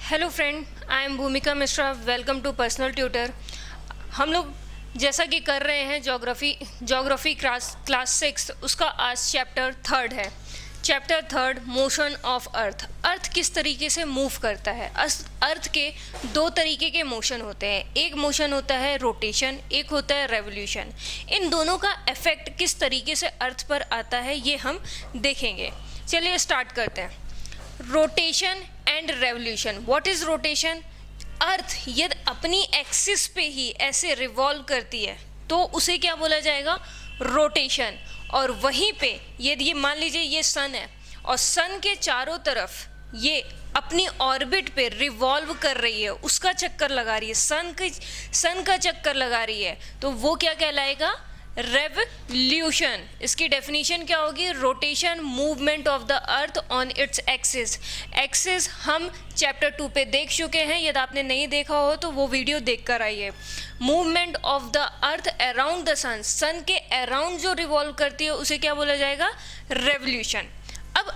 Hello friend, I am Bhumika Mishra. Welcome to personal tutor. हम लोग जैसा कि कर रहे हैं ज्योग्राफी क्लास 6, उसका आज चैप्टर 3 है। Chapter 3 motion of earth. Earth किस तरीके से मूव करता है। अर्थ के दो तरीके के मोशन होते हैं। एक मोशन होता है रोटेशन, एक होता है रेवोल्यूशन। इन दोनों का इफेक्ट किस तरीके से अर्थ पर आता है ये हम देखेंगे। चलिए स्टार्ट करते हैं। Rotation and revolution. What is rotation? Earth यदि अपनी एक्सिस पे ही ऐसे रिवॉल्व करती है तो उसे क्या बोला जाएगा? रोटेशन। और वहीं पे यदि ये मान लीजिए ये सन है और सन के चारों तरफ ये अपनी ऑर्बिट पे रिवॉल्व कर रही है, उसका चक्कर लगा रही है, सन का चक्कर लगा रही है, तो वो क्या कहलाएगा? रेवोल्यूशन। इसकी डेफिनेशन क्या होगी? Rotation, movement of the earth on its axis. Axis हम चैप्टर 2 पे देख चुके हैं। यदि आपने नहीं देखा हो तो वो वीडियो देख कर आइए। Movement of the earth around the sun, sun के अराउंड जो रिवॉल्व करती है उसे क्या बोला जाएगा? रेवोल्यूशन। अब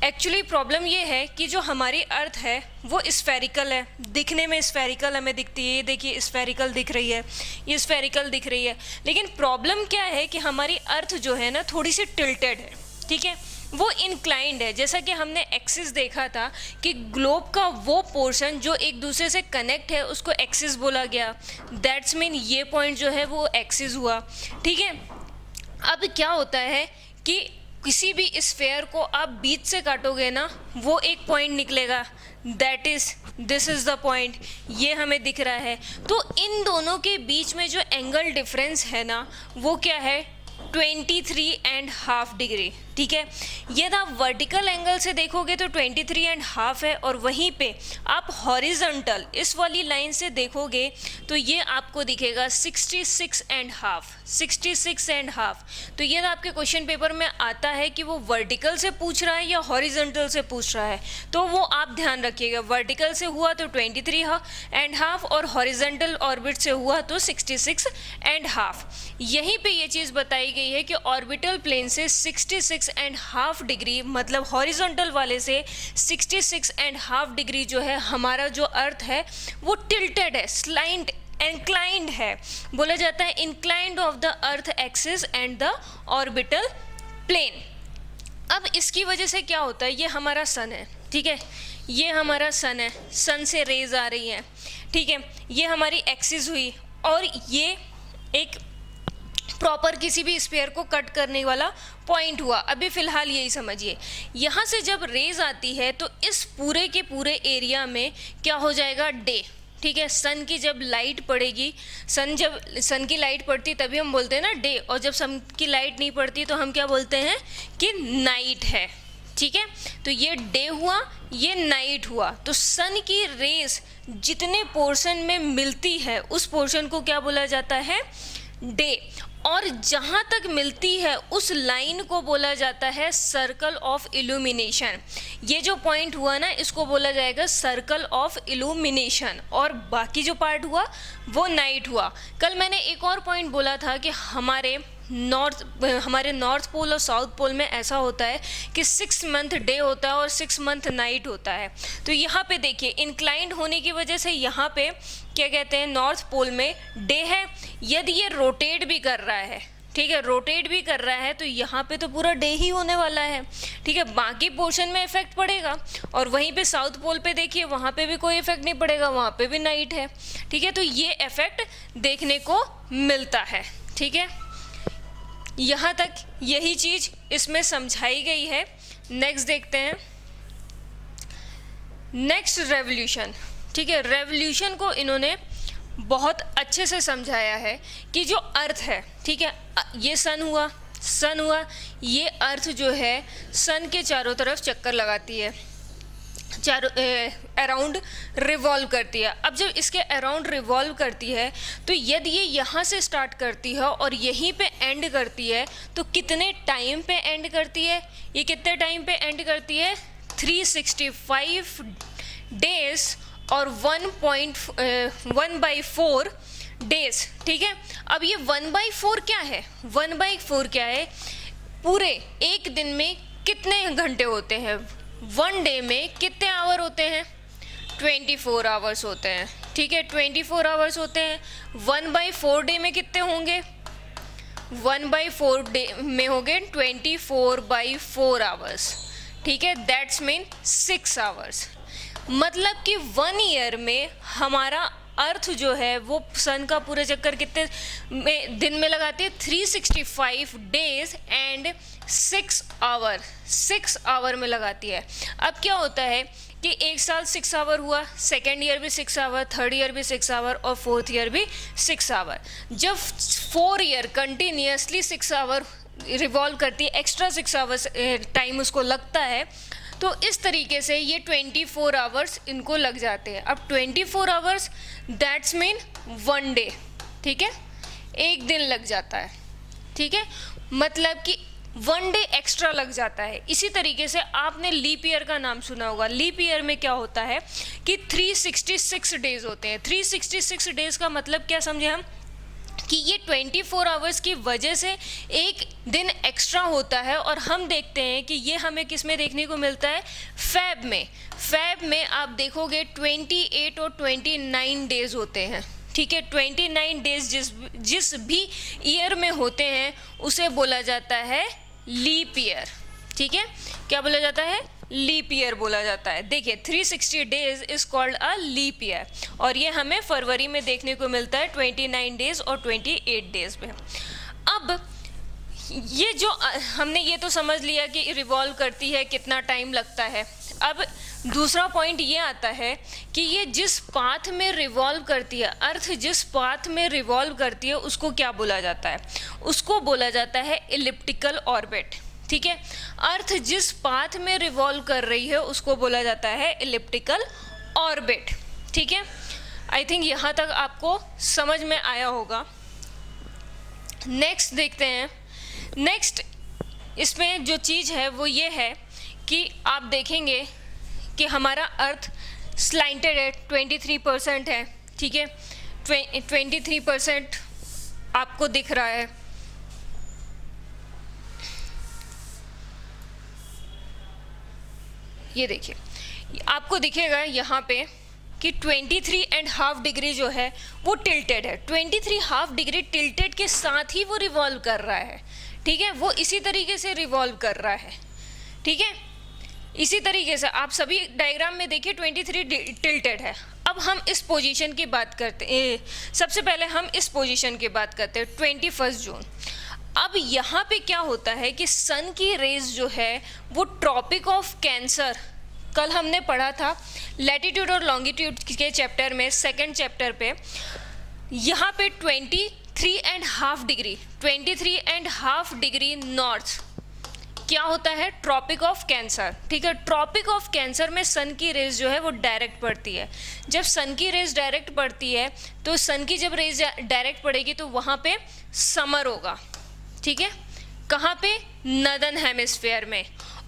एक्चुअली प्रॉब्लम ये है कि जो हमारी अर्थ है वो स्फेरिकल है, दिखने में स्फेरिकल हमें दिखती है। ये देखिए स्फेरिकल दिख रही है, ये स्फेरिकल दिख रही है। लेकिन प्रॉब्लम क्या है कि हमारी अर्थ जो है ना थोड़ी सी टिल्टेड है, ठीक है, वो इंक्लाइंड है। जैसा कि हमने एक्सिस देखा था कि ग्लोब का वो पोर्शन जो एक दूसरे से कनेक्ट है उसको एक्सिस बोला गया। दैट्स मीन ये पॉइंट जो है वो एक्सिस हुआ, ठीक है। अब क्या होता है कि किसी भी स्फेयर को आप बीच से काटोगे ना वो एक पॉइंट निकलेगा, that is this is the point. ये हमें दिख रहा है। तो इन दोनों के बीच में जो एंगल डिफरेंस है ना वो क्या है? 23.5 डिग्री, ठीक है। यदि आप वर्टिकल एंगल से देखोगे तो 23.5 है, और वहीं पे आप हॉरिजॉन्टल इस वाली लाइन से देखोगे तो ये आपको दिखेगा 66.5। तो ये आपके क्वेश्चन पेपर में आता है कि वो वर्टिकल से पूछ रहा है या हॉरिजॉन्टल से पूछ रहा है, तो वो आप ध्यान रखिएगा। वर्टिकल से हुआ तो 23.5 और हॉरिजॉन्टल ऑर्बिट से हुआ तो 66.5। यहीं पे ये चीज़ बताई गई है कि ऑर्बिटल प्लेन से 66.5 डिग्री, मतलब हॉरिजॉन्टल वाले से 66.5 डिग्री जो है हमारा जो अर्थ है वो टिल्टेड है, स्लाइंट इंक्लाइंड है। बोला जाता है inclined of the earth axis and the orbital plane. अब इसकी वजह से क्या होता है? ये हमारा सन है, ठीक है, ये हमारा सन है, सन से रेज आ रही है, ठीक है, ये हमारी एक्सिस हुई, और ये एक प्रॉपर किसी भी स्फीयर को कट करने वाला पॉइंट हुआ। अभी फ़िलहाल यही समझिए, यहाँ से जब रेज आती है तो इस पूरे के पूरे एरिया में क्या हो जाएगा? डे, ठीक है। सन की जब लाइट पड़ेगी, सन की लाइट पड़ती तभी हम बोलते हैं ना डे, और जब सन की लाइट नहीं पड़ती तो हम क्या बोलते हैं कि नाइट है, ठीक है। तो ये डे हुआ, ये नाइट हुआ। तो सन की रेस जितने पोर्शन में मिलती है उस पोर्शन को क्या बोला जाता है? डे। और जहाँ तक मिलती है उस लाइन को बोला जाता है सर्कल ऑफ इल्यूमिनेशन। ये जो पॉइंट हुआ ना इसको बोला जाएगा सर्कल ऑफ इल्यूमिनेशन, और बाकी जो पार्ट हुआ वो नाइट हुआ। कल मैंने एक और पॉइंट बोला था कि हमारे नॉर्थ पोल और साउथ पोल में ऐसा होता है कि 6 मंथ डे होता है और 6 मंथ नाइट होता है। तो यहाँ पे देखिए इंक्लाइंड होने की वजह से यहाँ पे क्या कहते हैं, नॉर्थ पोल में डे है। यदि ये रोटेट भी कर रहा है, ठीक है, रोटेट भी कर रहा है तो यहाँ पे तो पूरा डे ही होने वाला है, ठीक है, बाकी पोर्शन में इफेक्ट पड़ेगा। और वहीं पे साउथ पोल पे देखिए वहाँ पे भी कोई इफेक्ट नहीं पड़ेगा, वहाँ पे भी नाइट है, ठीक है। तो ये इफेक्ट देखने को मिलता है, ठीक है। यहाँ तक यही चीज़ इसमें समझाई गई है। नेक्स्ट देखते हैं, नेक्स्ट रेवोल्यूशन, ठीक है। रेवोल्यूशन को इन्होंने बहुत अच्छे से समझाया है कि जो अर्थ है, ठीक है, ये सन हुआ, ये अर्थ जो है सन के चारों तरफ चक्कर लगाती है, चारों अराउंड रिवॉल्व करती है। अब जब इसके अराउंड रिवॉल्व करती है तो यदि ये यहाँ से स्टार्ट करती है और यहीं पे एंड करती है तो कितने टाइम पे एंड करती है? ये कितने टाइम पे एंड करती है? 365 डेज और 1/4 डेज, ठीक है। अब ये 1/4 क्या है? 1/4 क्या है? पूरे एक दिन में कितने घंटे होते हैं? 1 डे में कितने आवर होते हैं? 24 आवर्स होते हैं, ठीक है, 24 आवर्स होते हैं। 1/4 डे में कितने होंगे? 1/4 डे में होंगे 24/4 आवर्स, ठीक है, दैट्स मीन 6 आवर्स। मतलब कि 1 ईयर में हमारा अर्थ जो है वो सन का पूरा चक्कर कितने दिन में लगाती है? 365 डेज एंड 6 आवर में लगाती है। अब क्या होता है कि एक साल 6 आवर हुआ, सेकेंड ईयर भी 6 आवर, थर्ड ईयर भी 6 आवर और फोर्थ ईयर भी 6 आवर। जब 4 ईयर कंटिन्यूसली 6 आवर रिवॉल्व करती है, एक्स्ट्रा 6 आवर्स टाइम उसको लगता है, तो इस तरीके से ये 24 आवर्स इनको लग जाते हैं। अब 24 आवर्स दैट्स मीन 1 डे, ठीक है, एक दिन लग जाता है, ठीक है, मतलब कि 1 डे एक्स्ट्रा लग जाता है। इसी तरीके से आपने लीप ईयर का नाम सुना होगा। लीप ईयर में क्या होता है कि 366 डेज होते हैं। 366 डेज का मतलब क्या समझे हम कि ये 24 आवर्स की वजह से एक दिन एक्स्ट्रा होता है। और हम देखते हैं कि ये हमें किस में देखने को मिलता है? फैब में। फैब में आप देखोगे 28 और 29 डेज होते हैं, ठीक है। 29 डेज जिस भी ईयर में होते हैं उसे बोला जाता है लीप ईयर, ठीक है। क्या बोला जाता है? लीप ईयर बोला जाता है। देखिए 360 days is called a leap year, और ये हमें फरवरी में देखने को मिलता है 29 डेज और 28 डेज में। अब ये जो हमने ये तो समझ लिया कि रिवॉल्व करती है, कितना टाइम लगता है। अब दूसरा पॉइंट ये आता है कि ये जिस पाथ में रिवॉल्व करती है, अर्थ जिस पाथ में रिवॉल्व करती है, उसको क्या बोला जाता है? उसको बोला जाता है इलिप्टिकल ऑर्बिट, ठीक है। अर्थ जिस पाथ में रिवॉल्व कर रही है उसको बोला जाता है इलिप्टिकल ऑर्बिट, ठीक है। आई थिंक यहाँ तक आपको समझ में आया होगा। नेक्स्ट देखते हैं। नेक्स्ट इसमें जो चीज़ है वो ये है कि आप देखेंगे कि हमारा अर्थ स्लाइंटेड है, 23% है, ठीक है। 23% आपको दिख रहा है। ये देखिए, आपको दिखेगा यहाँ पे कि 23.5 डिग्री जो है वो टिल्टेड है। 23.5 डिग्री टिल्टेड के साथ ही वो रिवॉल्व कर रहा है, ठीक है। वो इसी तरीके से रिवॉल्व कर रहा है, ठीक है। इसी तरीके से आप सभी डायग्राम में देखिए 23 टिल्टेड है। अब हम इस पोजीशन की बात करते हैं। सबसे पहले हम इस पोजीशन की बात करते हैं 21 जून। अब यहाँ पे क्या होता है कि सन की रेज जो है वो ट्रॉपिक ऑफ कैंसर, कल हमने पढ़ा था लैटिट्यूड और लॉन्गिट्यूड के चैप्टर में, सेकंड चैप्टर पे, यहाँ पे 23.5 डिग्री नॉर्थ क्या होता है? ट्रॉपिक ऑफ कैंसर, ठीक है। ट्रॉपिक ऑफ कैंसर में सन की रेज जो है वो डायरेक्ट पड़ती है। जब सन की रेज डायरेक्ट पड़ती है तो सन की जब रेज डायरेक्ट पड़ेगी तो वहाँ पे समर होगा, ठीक है। कहाँ पे? नदर्न हेमिस्फीयर में।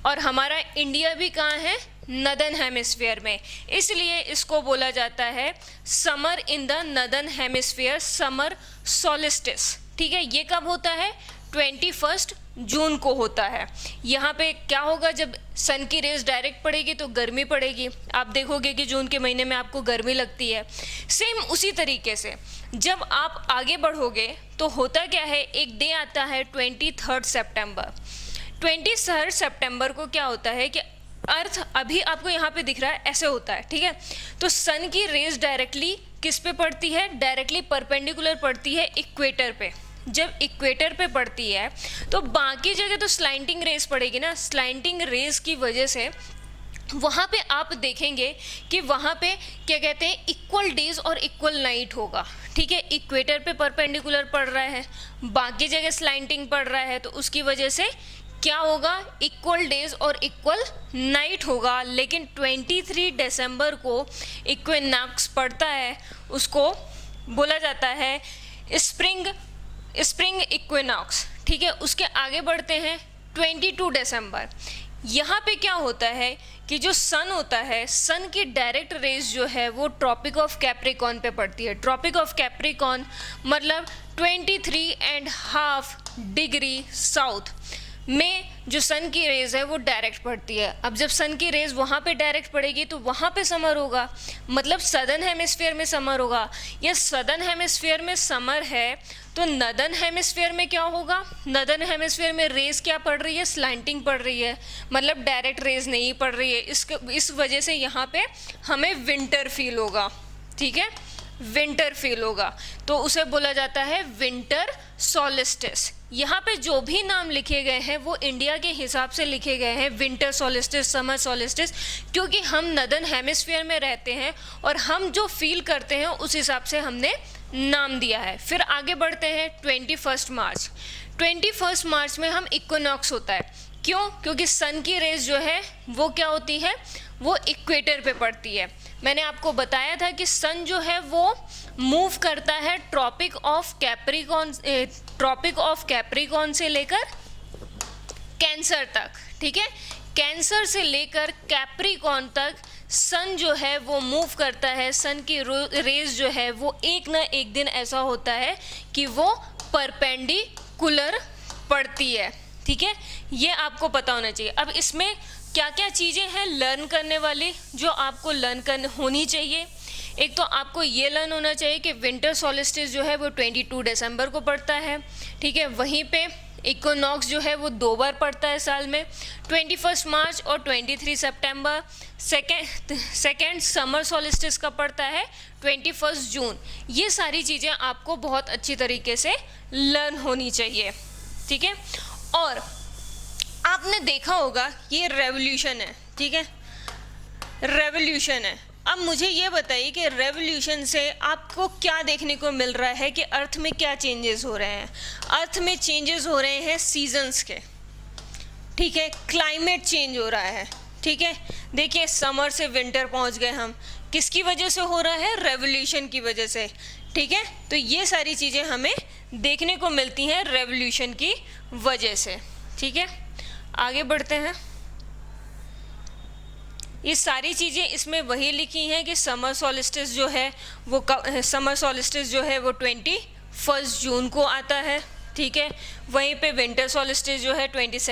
और हमारा इंडिया भी कहाँ है? नदर्न हेमिस्फीयर में। इसलिए इसको बोला जाता है summer in the northern hemisphere, summer solstice, ठीक है। ये कब होता है? 21 जून को होता है। यहाँ पे क्या होगा? जब सन की रेज डायरेक्ट पड़ेगी तो गर्मी पड़ेगी। आप देखोगे कि जून के महीने में आपको गर्मी लगती है। सेम उसी तरीके से जब आप आगे बढ़ोगे तो होता क्या है, एक डे आता है 23 सितंबर। 23 सितंबर को क्या होता है कि अर्थ अभी आपको यहाँ पे दिख रहा है, ऐसे होता है, ठीक है। तो सन की रेज डायरेक्टली किस पे पड़ती है? डायरेक्टली परपेंडिकुलर पड़ती है इक्वेटर पे। जब इक्वेटर पे पड़ती है तो बाकी जगह तो स्लाइंटिंग रेज पड़ेगी ना। स्लाइंटिंग रेज की वजह से वहाँ पे आप देखेंगे कि वहाँ पे क्या कहते हैं, इक्वल डेज और इक्वल नाइट होगा, ठीक है। इक्वेटर पे परपेंडिकुलर पड़ रहा है, बाकी जगह स्लाइंटिंग पड़ रहा है, तो उसकी वजह से क्या होगा? इक्वल डेज और इक्वल नाइट होगा। लेकिन 23 दिसंबर को इक्विनॉक्स पड़ता है, उसको बोला जाता है स्प्रिंग इक्विनॉक्स, ठीक है। उसके आगे बढ़ते हैं 22 दिसंबर। यहाँ पे क्या होता है कि जो सन होता है, सन की डायरेक्ट रेज जो है वो ट्रॉपिक ऑफ कैप्रिकॉर्न पे पड़ती है। ट्रॉपिक ऑफ कैप्रिकॉर्न मतलब 23.5 डिग्री साउथ। में जो सन की रेज़ है वो डायरेक्ट पड़ती है। अब जब सन की रेज़ वहाँ पे डायरेक्ट पड़ेगी तो वहाँ पे समर होगा, मतलब सदर्न हेमिस्फीयर में समर होगा। या सदर्न हेमिस्फीयर में समर है तो नदर्न हेमिस्फीयर में क्या होगा, नदर्न हेमिस्फीयर में रेज़ क्या पड़ रही है, स्लैंटिंग पड़ रही है, मतलब डायरेक्ट रेज़ नहीं पड़ रही है। इस वजह से यहाँ पे हमें विंटर फील होगा, ठीक है, विंटर फील होगा, तो उसे बोला जाता है विंटर सॉलिस्टिस। यहाँ पे जो भी नाम लिखे गए हैं वो इंडिया के हिसाब से लिखे गए हैं, विंटर सॉलिस्टिस, समर सॉलिस्टिस, क्योंकि हम नदर्न हेमिस्फीयर में रहते हैं और हम जो फील करते हैं उस हिसाब से हमने नाम दिया है। फिर आगे बढ़ते हैं 21 मार्च। 21 मार्च में हम इक्विनॉक्स होता है, क्यों, क्योंकि सन की रेज जो है वो क्या होती है, वो इक्वेटर पे पड़ती है। मैंने आपको बताया था कि सन जो है वो मूव करता है ट्रॉपिक ऑफ कैप्रिकॉन से लेकर कैंसर तक, ठीक है, कैंसर से लेकर कैप्रिकॉन तक सन जो है वो मूव करता है। सन की रेज जो है वो एक ना एक दिन ऐसा होता है कि वो परपेंडिकुलर पड़ती है, ठीक है, ये आपको पता होना चाहिए। अब इसमें क्या क्या चीज़ें हैं लर्न करने वाली जो आपको लर्न होनी चाहिए। एक तो आपको ये लर्न होना चाहिए कि विंटर सॉलिस्टिस जो है वो 22 दिसंबर को पड़ता है, ठीक है, वहीं पे इक्विनॉक्स जो है वो 2 बार पड़ता है साल में, 21 मार्च और 23 सितंबर। सेकेंड समर सॉलिस्टिस का पड़ता है 21 जून। ये सारी चीज़ें आपको बहुत अच्छी तरीके से लर्न होनी चाहिए, ठीक है। और आपने देखा होगा ये रेवोल्यूशन है, ठीक है, रेवोल्यूशन है। अब मुझे ये बताइए कि रेवोल्यूशन से आपको क्या देखने को मिल रहा है कि अर्थ में क्या चेंजेस हो रहे हैं। अर्थ में चेंजेस हो रहे हैं सीजन्स के, ठीक है, क्लाइमेट चेंज हो रहा है, ठीक है। देखिए समर से विंटर पहुंच गए हम, किसकी वजह से हो रहा है, रेवोल्यूशन की वजह से, ठीक है। तो ये सारी चीज़ें हमें देखने को मिलती हैं रेवोल्यूशन की वजह से, ठीक है। आगे बढ़ते हैं। ये सारी चीज़ें इसमें वही लिखी हैं कि समर सॉलिस्टिस जो है वो 21 जून को आता है, ठीक है। वहीं पे विंटर सॉलिस्टिस जो है 22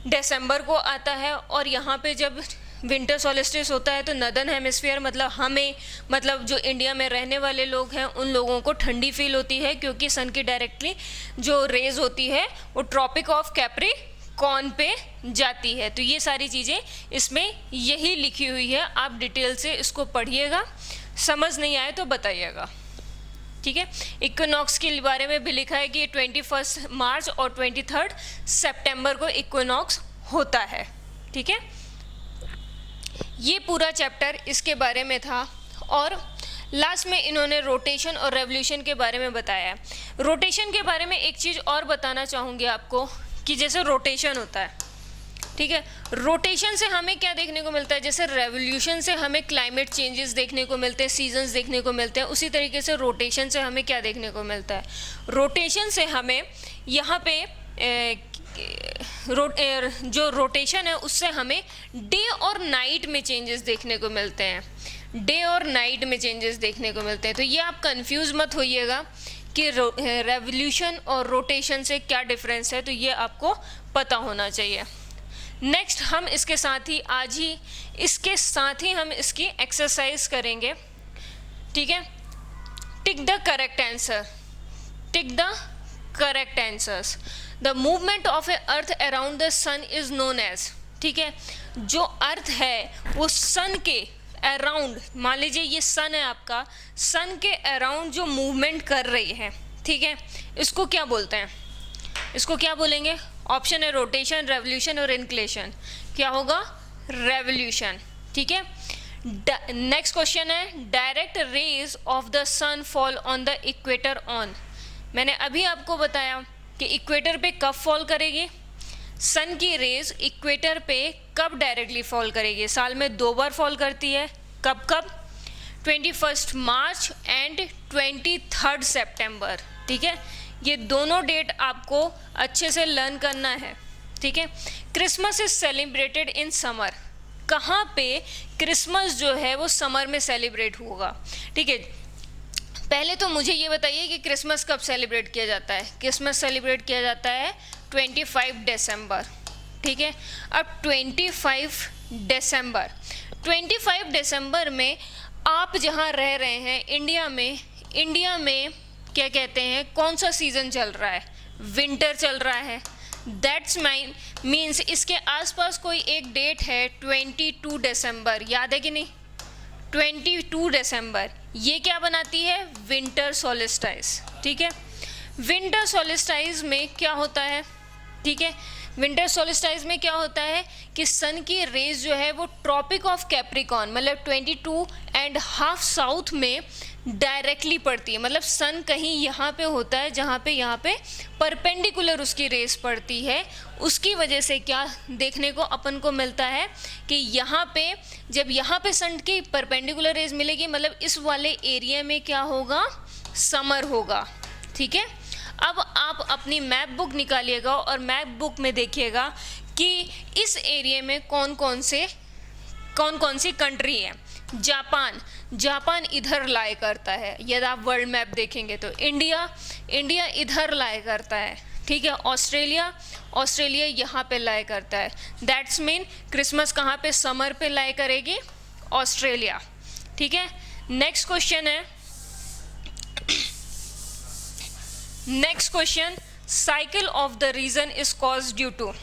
दिसंबर को आता है। और यहाँ पे जब विंटर सॉलिस्टिस होता है तो नदर्न हेमिस्फीयर मतलब जो इंडिया में रहने वाले लोग हैं उन लोगों को ठंडी फील होती है, क्योंकि सन की डायरेक्टली जो रेज होती है वो ट्रॉपिक ऑफ कैप्रिकॉर्न पे जाती है। तो ये सारी चीज़ें इसमें यही लिखी हुई है, आप डिटेल से इसको पढ़िएगा, समझ नहीं आए तो बताइएगा, ठीक है। इक्विनॉक्स के बारे में भी लिखा है कि 21 मार्च और 23 सितंबर को इक्विनॉक्स होता है, ठीक है। ये पूरा चैप्टर इसके बारे में था। और लास्ट में इन्होंने रोटेशन और रेवोल्यूशन के बारे में बताया। रोटेशन के बारे में एक चीज़ और बताना चाहूँगी आपको कि जैसे रोटेशन होता है, ठीक है, रोटेशन से हमें क्या देखने को मिलता है, जैसे रेवोल्यूशन से हमें क्लाइमेट चेंजेस देखने को मिलते हैं, सीजन्स देखने को मिलते हैं, उसी तरीके से रोटेशन से हमें क्या देखने को मिलता है, रोटेशन से हमें यहाँ पे जो रोटेशन है उससे हमें डे और नाइट में चेंजेस देखने को मिलते हैं, डे और नाइट में चेंजेस देखने को मिलते हैं। तो ये आप कंफ्यूज मत होइएगा कि रेवोल्यूशन और रोटेशन से क्या डिफरेंस है, तो ये आपको पता होना चाहिए। नेक्स्ट हम इसके साथ ही हम इसकी एक्सरसाइज करेंगे, ठीक है। Tick the correct answer, tick the correct answers. The movement of a earth around the sun is known as, ठीक है, जो अर्थ है वो सन के अराउंड, मान लीजिए ये सन है आपका, सन के अराउंड जो मूवमेंट कर रही है, ठीक है, इसको क्या बोलते हैं, इसको क्या बोलेंगे। ऑप्शन है रोटेशन, रेवोल्यूशन और इंक्लेशन। क्या होगा, रेवोल्यूशन, ठीक है। नेक्स्ट क्वेश्चन है direct rays of the sun fall on the equator on. मैंने अभी आपको बताया कि इक्वेटर पे कब फॉल करेगी, सन की रेज इक्वेटर पे कब डायरेक्टली फॉल करेगी, साल में 2 बार फॉल करती है, कब कब, 21 मार्च एंड 23 सितंबर, ठीक है। ये दोनों डेट आपको अच्छे से लर्न करना है, ठीक है। Christmas is celebrated in summer, कहाँ पे क्रिसमस जो है वो समर में सेलिब्रेट होगा, ठीक है। पहले तो मुझे ये बताइए कि क्रिसमस कब सेलिब्रेट किया जाता है। क्रिसमस सेलिब्रेट किया जाता है 25 दिसंबर, ठीक है। अब 25 दिसंबर में आप जहाँ रह रहे हैं इंडिया में क्या कहते हैं, कौन सा सीज़न चल रहा है? विंटर चल रहा है। दैट्स मीन्स इसके आसपास कोई एक डेट है 22 दिसंबर, याद है कि नहीं? 22 दिसंबर ये क्या बनाती है? विंटर सोलिस्टाइस, ठीक है। विंटर सोलिस्टाइस में क्या होता है, ठीक है, विंटर सोलिस्टाइस में क्या होता है कि सन की रेज जो है वो ट्रॉपिक ऑफ कैप्रिकॉन मतलब 22.5 साउथ में डायरेक्टली पड़ती है। मतलब सन कहीं यहाँ पे होता है जहाँ पे यहाँ पे परपेंडिकुलर उसकी रेस पड़ती है। उसकी वजह से क्या देखने को अपन को मिलता है कि यहाँ पे जब यहाँ पे सन की परपेंडिकुलर रेस मिलेगी मतलब इस वाले एरिया में क्या होगा? समर होगा, ठीक है। अब आप अपनी मैप बुक निकालिएगा और मैप बुक में देखिएगा कि इस एरिया में कौन कौन सी कंट्री है। जापान इधर लाई करता है। यदि आप वर्ल्ड मैप देखेंगे तो इंडिया इधर लाई करता है, ठीक है। ऑस्ट्रेलिया यहाँ पे लाई करता है। दैट्स मीन क्रिसमस कहाँ पे? समर पे लाई करेगी ऑस्ट्रेलिया, ठीक है। Next question, cycle of the reason is cause due to.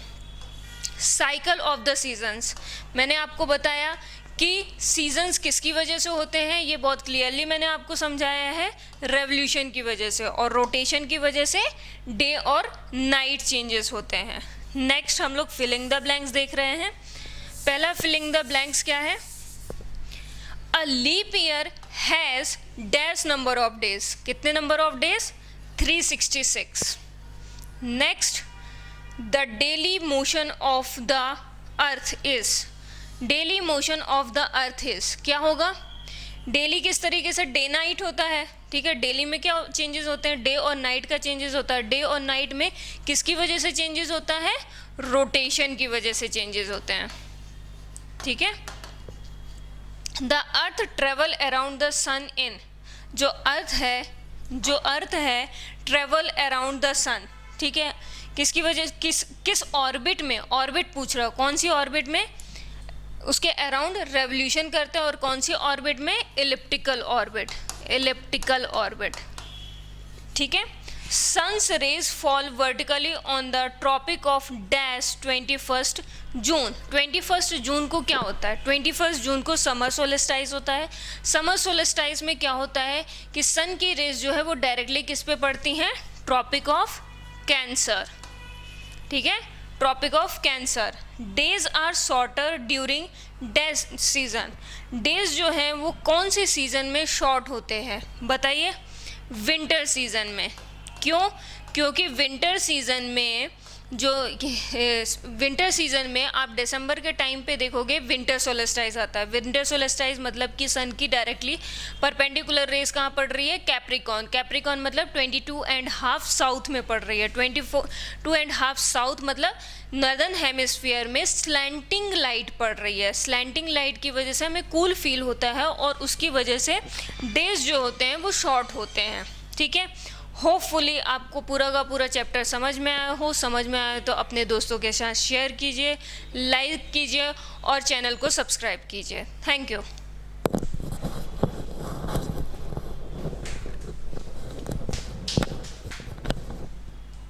Cycle of the seasons, मैंने आपको बताया कि सीजन्स किसकी वजह से होते हैं, ये बहुत क्लियरली मैंने आपको समझाया है, रेवोल्यूशन की वजह से, और रोटेशन की वजह से डे और नाइट चेंजेस होते हैं। नेक्स्ट हम लोग फिलिंग द ब्लैंक्स देख रहे हैं। पहला फिलिंग द ब्लैंक्स क्या है? A leap year has dash number of days. कितने number of days? 366। Next, the daily motion of the earth is. Daily motion of the earth is क्या होगा? Daily किस तरीके से? डे नाइट होता है, ठीक है। डेली में क्या चेंजेस होते हैं? डे और नाइट का चेंजेस होता है। डे और नाइट में किसकी वजह से चेंजेस होता है? रोटेशन की वजह से चेंजेस होते हैं, ठीक है। The earth travel around the sun in. जो अर्थ है ट्रेवल अराउंड द सन, ठीक है। किसकी वजह, किस ऑर्बिट में? ऑर्बिट पूछ रहा, कौन सी ऑर्बिट में? उसके अराउंड रेवोल्यूशन करते हैं। और कौन सी ऑर्बिट में? इलिप्टिकल ऑर्बिट, ठीक है। Sun's rays fall vertically on the tropic of dash 21 June. 21 जून को क्या होता है? 21 जून को समर सोलिस्टाइस होता है। समर सोलिस्टाइस में क्या होता है कि सन की रेज जो है वो डायरेक्टली किस पे पड़ती हैं? ट्रॉपिक ऑफ कैंसर, ठीक है। Tropic of cancer. Days are shorter during dash season. Days जो हैं वो कौन से सीजन में शॉर्ट होते हैं बताइए? विंटर सीजन में। क्यों? क्योंकि विंटर सीजन में आप दिसंबर के टाइम पे देखोगे विंटर सोलिस्टाइस आता है। विंटर सोलिस्टाइस मतलब कि सन की डायरेक्टली परपेंडिकुलर रेस कहाँ पड़ रही है? कैप्रिकॉन मतलब 22.5 साउथ में पड़ रही है। 22.5 साउथ मतलब नॉर्दर्न हेमिस्फीयर में स्लैंटिंग लाइट पड़ रही है। स्लैंटिंग लाइट की वजह से हमें कूल फील होता है और उसकी वजह से डेज जो होते हैं वो शॉर्ट होते हैं, ठीक है। होपफुली आपको पूरा का पूरा चैप्टर समझ में आया हो। समझ में आया तो अपने दोस्तों के साथ शेयर कीजिए, लाइक कीजिए और चैनल को सब्सक्राइब कीजिए। Thank you.